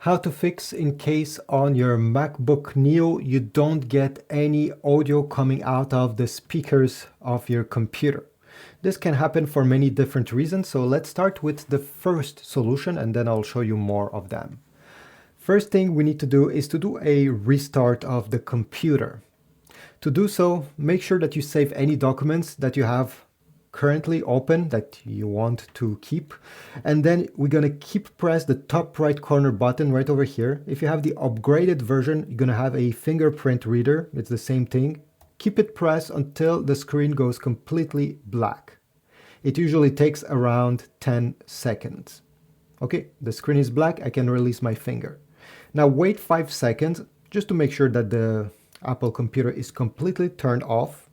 How to fix in case on your MacBook Neo you don't get any audio coming out of the speakers of your computer. This can happen for many different reasons, so let's start with the first solution and then I'll show you more of them. First thing we need to do is to do a restart of the computer. To do so, make sure that you save any documents that you have currently open that you want to keep, and then we're going to press the top right corner button right over here. If you have the upgraded version, you're going to have a fingerprint reader. It's the same thing. Keep it pressed until the screen goes completely black. It usually takes around 10 seconds. Okay, the screen is black. I can release my finger. Now wait 5 seconds just to make sure that the Apple computer is completely turned off.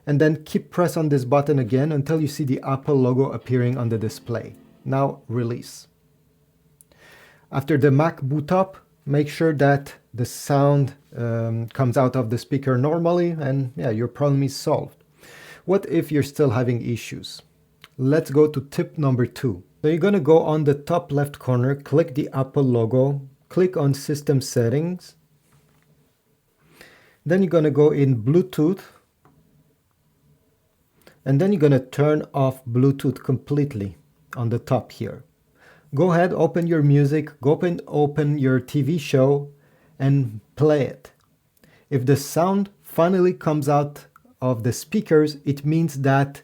And then keep press on this button again until you see the Apple logo appearing on the display. Now release. After the Mac boot up, make sure that the sound comes out of the speaker normally, and yeah, your problem is solved. What if you're still having issues? Let's go to tip number 2. So you're gonna go on the top left corner, click the Apple logo, click on System Settings. Then you're gonna go in Bluetooth. And then you're going to turn off Bluetooth completely on the top here. Go ahead, open your music, go open your TV show and play it. If the sound finally comes out of the speakers, it means that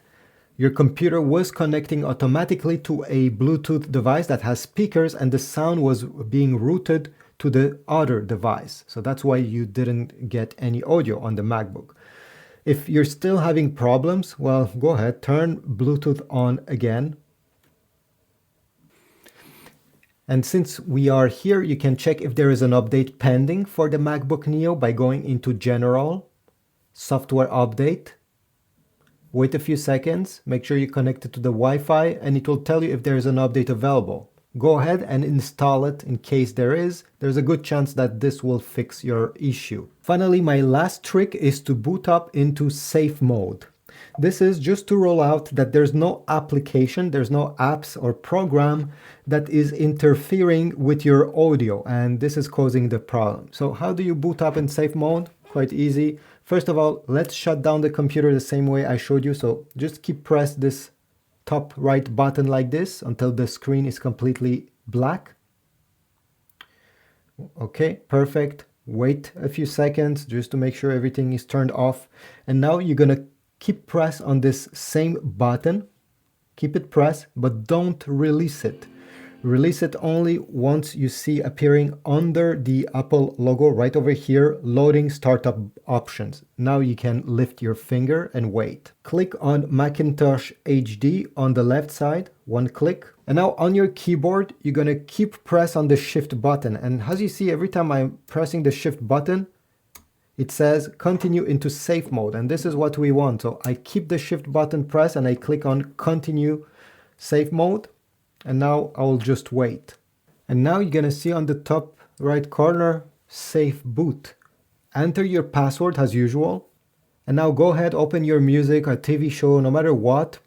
your computer was connecting automatically to a Bluetooth device that has speakers and the sound was being routed to the other device. So that's why you didn't get any audio on the MacBook. If you're still having problems, well, go ahead, turn Bluetooth on again. And since we are here, you can check if there is an update pending for the MacBook Neo by going into General, Software Update. Wait a few seconds, make sure you connect it to the Wi-Fi, and it will tell you if there is an update available. Go ahead and install it in case there is. There's a good chance that this will fix your issue. Finally, my last trick is to boot up into safe mode. This is just to roll out that there's no application, there's no apps or program that is interfering with your audio, and this is causing the problem. So how do you boot up in safe mode? Quite easy. First of all, let's shut down the computer the same way I showed you. So just keep press this top right button like this until the screen is completely black. Okay, perfect. Wait a few seconds just to make sure everything is turned off. And now you're gonna keep press on this same button. Keep it pressed, but don't release it. Release it only once you see appearing under the Apple logo right over here, loading startup options. Now you can lift your finger and wait. Click on Macintosh HD on the left side, one click. And now on your keyboard, you're gonna keep press on the shift button. And as you see, every time I'm pressing the shift button, it says continue into safe mode. And this is what we want. So I keep the shift button pressed and I click on continue safe mode. And now I'll just wait. And now you're gonna see on the top right corner, safe boot. Enter your password as usual. And now go ahead, open your music or TV show, no matter what.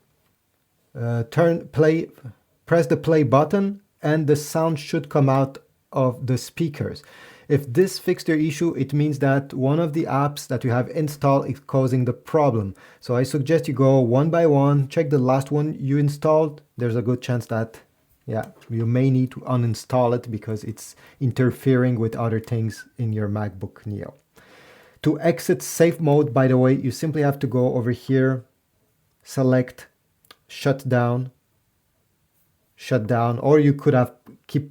Press the play button and the sound should come out of the speakers. If this fixed your issue, it means that one of the apps that you have installed is causing the problem. So I suggest you go one by one, check the last one you installed. There's a good chance that you may need to uninstall it because it's interfering with other things in your MacBook Neo. To exit safe mode, by the way, you simply have to go over here, select shut down, or you could have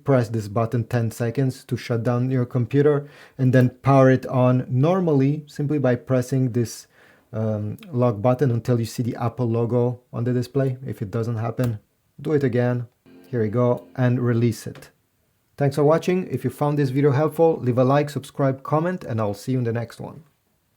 press this button 10 seconds to shut down your computer and then power it on normally simply by pressing this lock button until you see the Apple logo on the display. If it doesn't happen, do it again. Here we go, and release it. Thanks for watching. If you found this video helpful, leave a like, subscribe, comment, and I'll see you in the next one.